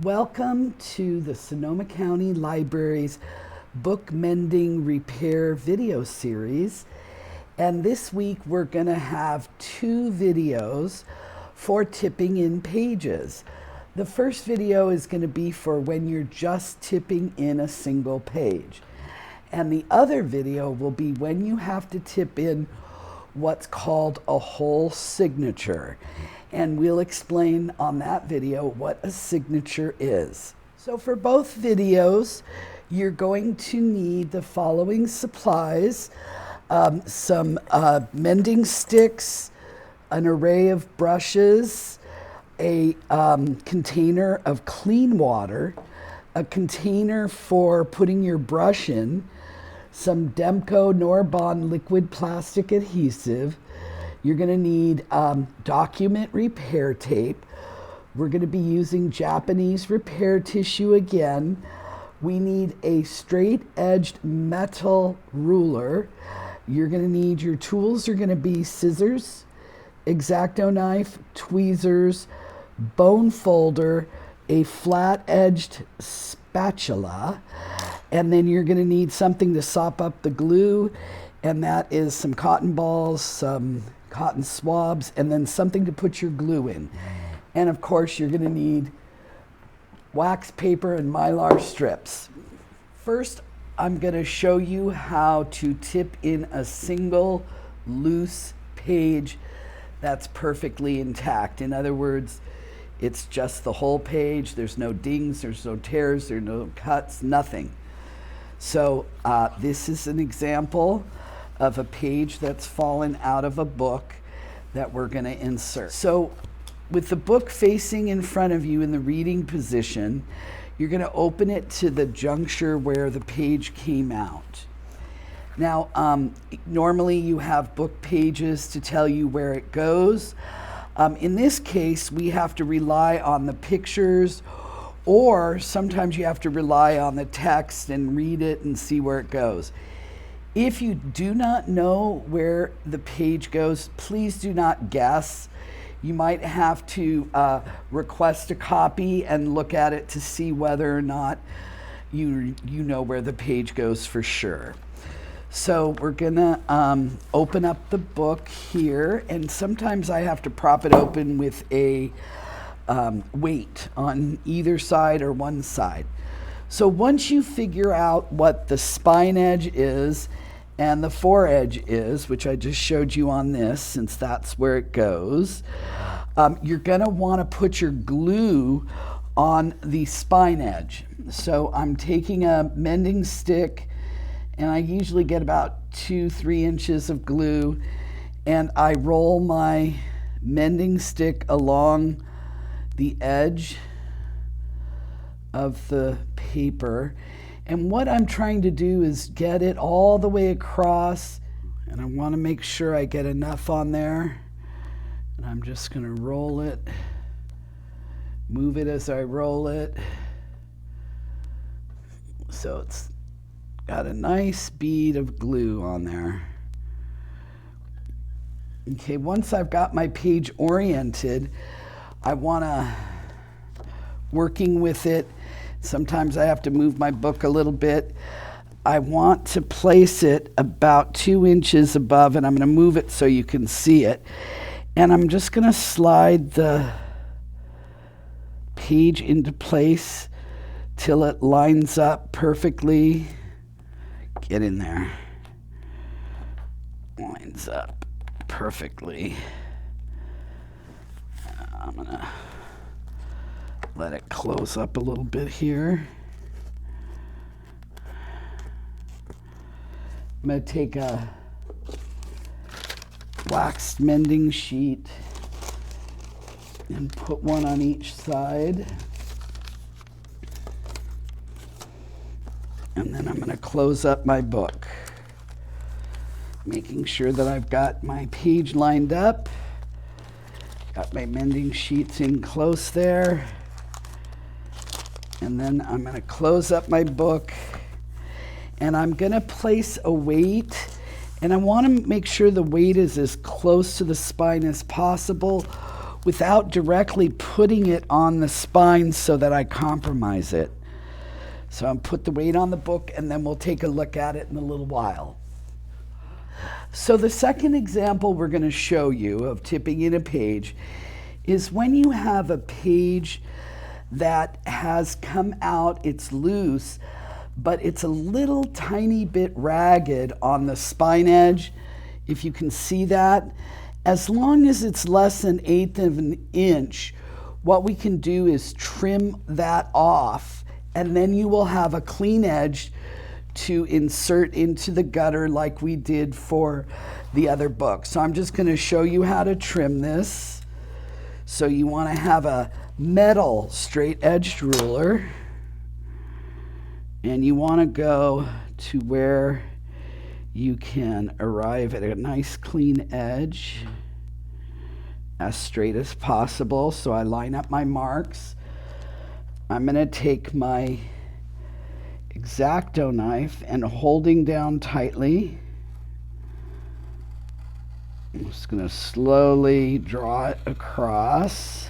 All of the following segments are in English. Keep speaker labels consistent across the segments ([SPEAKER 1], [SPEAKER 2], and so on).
[SPEAKER 1] Welcome to the Sonoma County Library's Book Mending Repair video series. And this week we're going to have two videos for tipping in pages. The first video is going to be for when you're just tipping in a single page. And the other video will be when you have to tip in what's called a whole signature. And we'll explain on that video what a signature is. So for both videos, you're going to need the following supplies: some mending sticks, an array of brushes, a container of clean water, a container for putting your brush in, some Demco Norbond liquid plastic adhesive. You're going to need document repair tape. We're going to be using Japanese repair tissue again. We need a straight-edged metal ruler. You're going to need your tools are going to be scissors, X-Acto knife, tweezers, bone folder, a flat-edged spatula, and then you're going to need something to sop up the glue, and that is some cotton balls, some cotton swabs, and then something to put your glue in. And of course, you're going to need wax paper and mylar strips. First, I'm going to show you how to tip in a single loose page that's perfectly intact. In other words, it's just the whole page. There's no dings, there's no tears, there's no cuts, nothing. So this is an example of a page that's fallen out of a book that we're going to insert. So with the book facing in front of you in the reading position, you're going to open it to the juncture where the page came out. Now, normally you have book pages to tell you where it goes. In this case, we have to rely on the pictures, or sometimes you have to rely on the text and read it and see where it goes. If you do not know where the page goes, please do not guess. You might have to request a copy and look at it to see whether or not you know where the page goes for sure. So we're gonna open up the book here, and sometimes I have to prop it open with a weight on either side or one side. So once you figure out what the spine edge is and the foredge is, which I just showed you on this, since that's where it goes, you're gonna wanna put your glue on the spine edge. So I'm taking a mending stick, and I usually get about 2-3 inches of glue, and I roll my mending stick along the edge of the paper. And what I'm trying to do is get it all the way across, and I want to make sure I get enough on there. And I'm just going to roll it, move it as I roll it. So it's got a nice bead of glue on there. Okay, once I've got my page oriented, I want to, working with it, sometimes I have to move my book a little bit. I want to place it about 2 inches above, and I'm going to move it so you can see it. And I'm just going to slide the page into place till it lines up perfectly. Get in there. Lines up perfectly. I'm going to let it close up a little bit here. I'm going to take a waxed mending sheet and put one on each side. And then I'm going to close up my book, making sure that I've got my page lined up. Got my mending sheets in close there. And then I'm going to close up my book, and I'm going to place a weight, and I want to make sure the weight is as close to the spine as possible without directly putting it on the spine so that I compromise it. So I'll put the weight on the book, and then we'll take a look at it in a little while. So the second example we're going to show you of tipping in a page is when you have a page that has come out, it's loose, but it's a little tiny bit ragged on the spine edge, if you can see that. As long as it's less than 1/8 of an inch, what we can do is trim that off, and then you will have a clean edge to insert into the gutter like we did for the other book. So I'm just going to show you how to trim this. So you want to have a metal straight-edged ruler, and you want to go to where you can arrive at a nice clean edge as straight as possible. So I line up my marks. I'm going to take my X-Acto knife and holding down tightly, I'm just going to slowly draw it across.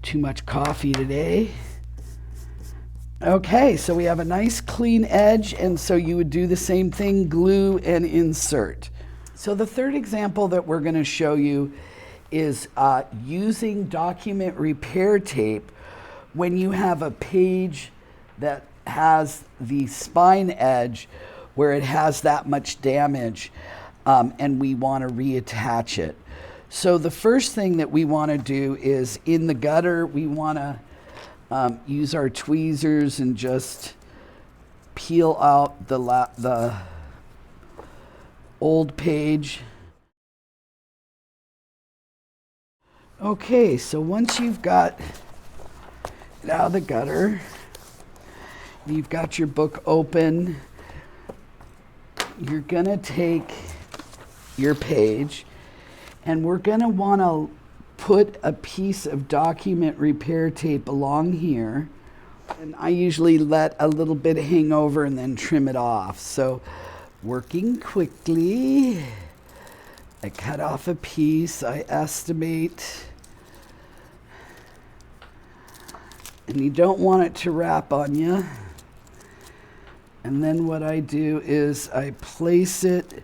[SPEAKER 1] Too much coffee today. Okay, so we have a nice clean edge, and so you would do the same thing, glue and insert. So the third example that we're going to show you is using document repair tape when you have a page that has the spine edge where it has that much damage, and we want to reattach it. So the first thing that we want to do is in the gutter, we want to use our tweezers and just peel out the old page. Okay, so once you've got it out of the gutter, you've got your book open, you're going to take your page, and we're going to want to put a piece of document repair tape along here. And I usually let a little bit hang over and then trim it off. So working quickly, I cut off a piece, I estimate. And you don't want it to wrap on you. And then what I do is I place it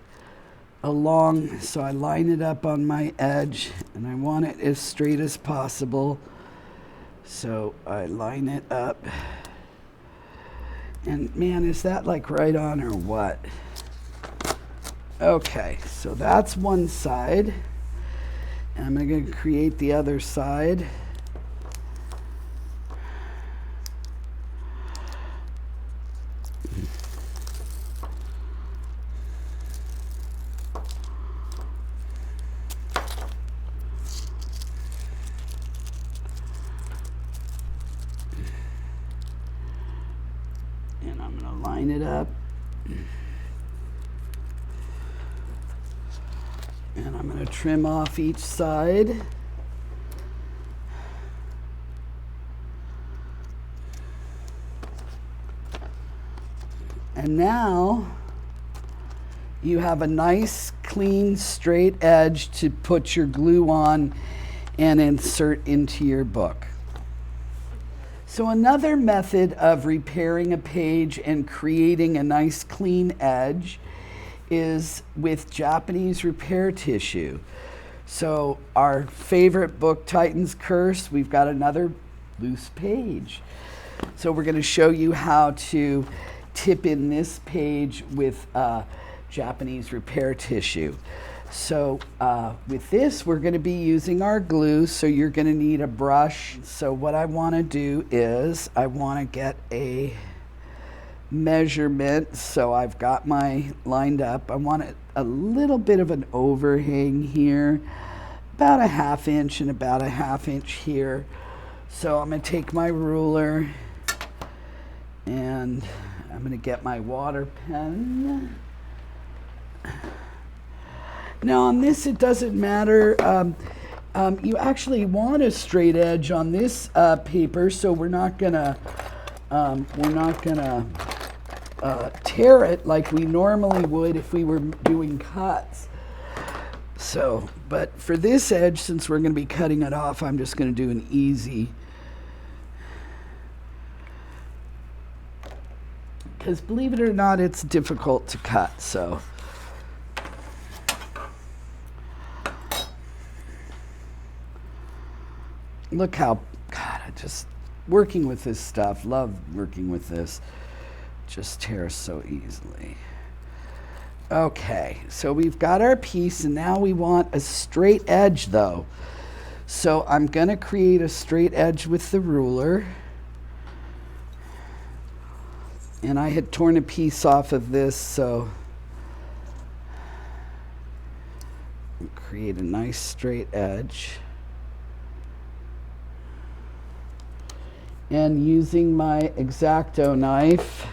[SPEAKER 1] along, so I line it up on my edge, and I want it as straight as possible. So I line it up. And man, is that like right on or what? Okay, so that's one side. And I'm going to create the other side. And I'm going to line it up. And I'm going to trim off each side. And now you have a nice, clean, straight edge to put your glue on and insert into your book. So another method of repairing a page and creating a nice clean edge is with Japanese repair tissue. So our favorite book, Titan's Curse, we've got another loose page. So we're going to show you how to tip in this page with Japanese repair tissue. So with this, we're going to be using our glue, so you're going to need a brush. So what I want to do is I want to get a measurement. So I've got my lined up. I want a little bit of an overhang here, about a 1/2 inch and about a 1/2 inch here. So I'm going to take my ruler and I'm going to get my water pen. Now on this, it doesn't matter. You actually want a straight edge on this paper, so we're not gonna tear it like we normally would if we were doing cuts. So, but for this edge, since we're going to be cutting it off, I'm just going to do an easy, because believe it or not, it's difficult to cut. So look how, God, I just, working with this stuff, love working with this, just tears so easily. Okay, so we've got our piece, and now we want a straight edge though. So I'm going to create a straight edge with the ruler. And I had torn a piece off of this, so I'll create a nice straight edge. And using my X-Acto knife,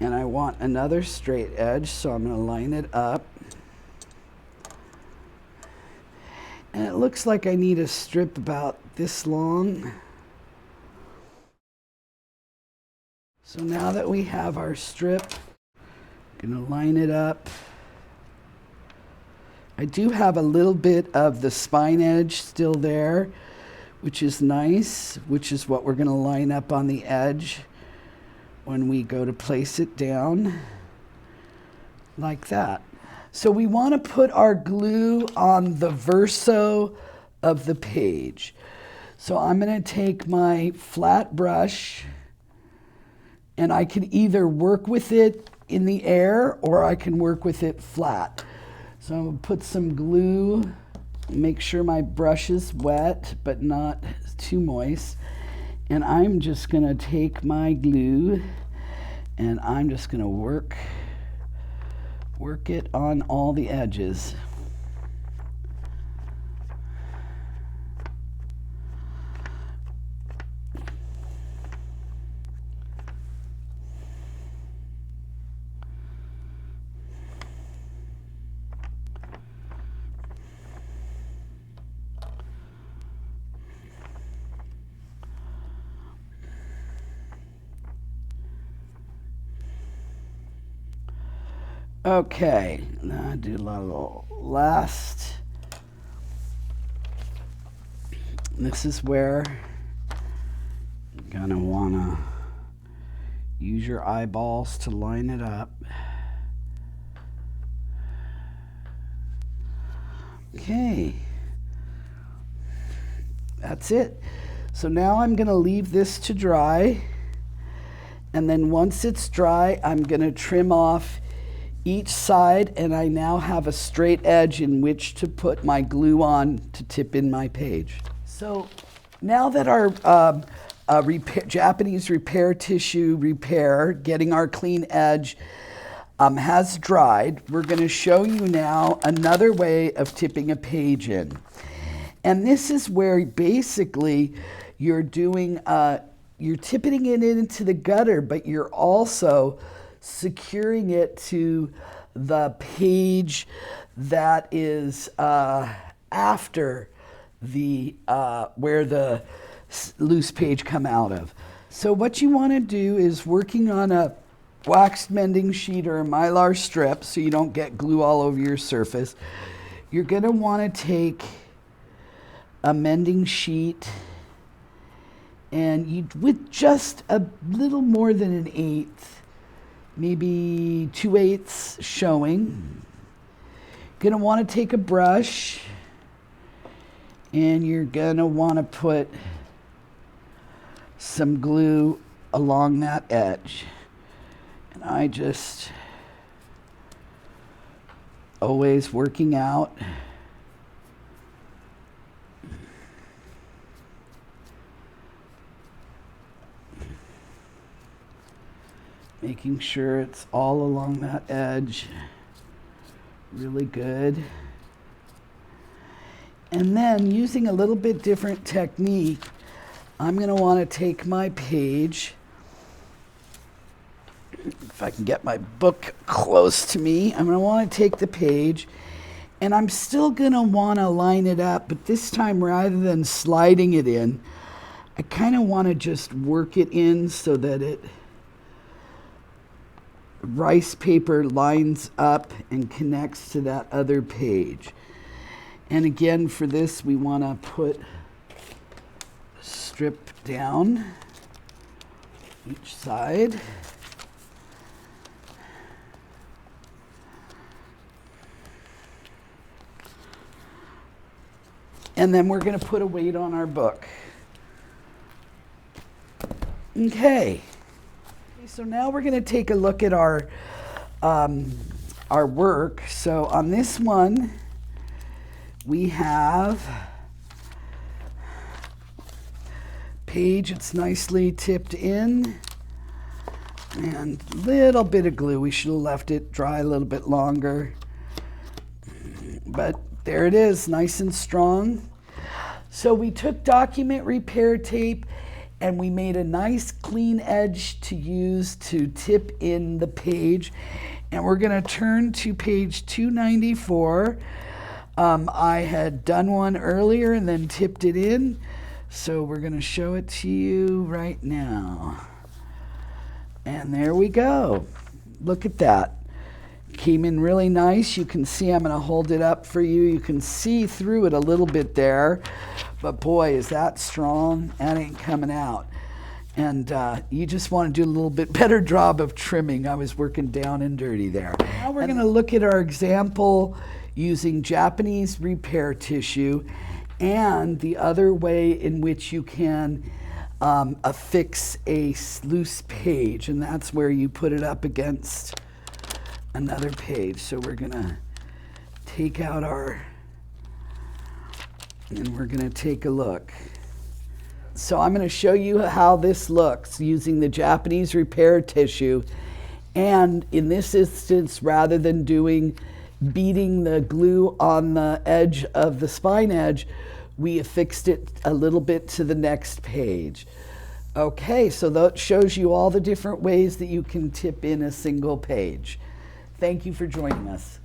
[SPEAKER 1] and I want another straight edge, so I'm going to line it up. And it looks like I need a strip about this long. So now that we have our strip, I'm going to line it up. I do have a little bit of the spine edge still there, which is nice, which is what we're going to line up on the edge when we go to place it down, like that. So we want to put our glue on the verso of the page. So I'm going to take my flat brush, and I can either work with it in the air or I can work with it flat. So I'm going to put some glue, make sure my brush is wet but not too moist. And I'm just going to take my glue and I'm just going to work it on all the edges. Okay, now I do a little last. This is where you're gonna wanna use your eyeballs to line it up. Okay, that's it. So now I'm gonna leave this to dry, and then once it's dry, I'm gonna trim off each side, and I now have a straight edge in which to put my glue on to tip in my page. So now that our Japanese repair tissue repair, getting our clean edge, has dried, we're going to show you now another way of tipping a page in. And this is where basically you're doing, you're tipping it into the gutter, but you're also securing it to the page that is after the where the loose page come out of. So what you want to do is working on a waxed mending sheet or a mylar strip so you don't get glue all over your surface. You're going to want to take a mending sheet, and you, with just a little more than an eighth, maybe 2/8 showing. Gonna want to take a brush, and you're gonna want to put some glue along that edge. And I just always working out. Making sure it's all along that edge. Really good. And then using a little bit different technique, I'm going to want to take my page. If I can get my book close to me, I'm going to want to take the page, and I'm still going to want to line it up, but this time rather than sliding it in, I kind of want to just work it in so that it rice paper lines up and connects to that other page. And again, for this, we want to put strip down each side. And then we're going to put a weight on our book. Okay. So now we're going to take a look at our work. So on this one, we have page. It's nicely tipped in, and a little bit of glue. We should have left it dry a little bit longer, but there it is, nice and strong. So we took document repair tape and we made a nice clean edge to use to tip in the page. And we're going to turn to page 294. I had done one earlier and then tipped it in. So we're going to show it to you right now. And there we go. Look at that. Came in really nice. You can see, I'm going to hold it up for you. You can see through it a little bit there. But boy, is that strong. That ain't coming out. And you just want to do a little bit better job of trimming. I was working down and dirty there. Now we're going to look at our example using Japanese repair tissue and the other way in which you can affix a loose page. And that's where you put it up against another page. So we're going to take out and we're going to take a look. So I'm going to show you how this looks using the Japanese repair tissue. And in this instance, rather than beating the glue on the edge of the spine edge, we affixed it a little bit to the next page. Okay, so that shows you all the different ways that you can tip in a single page. Thank you for joining us.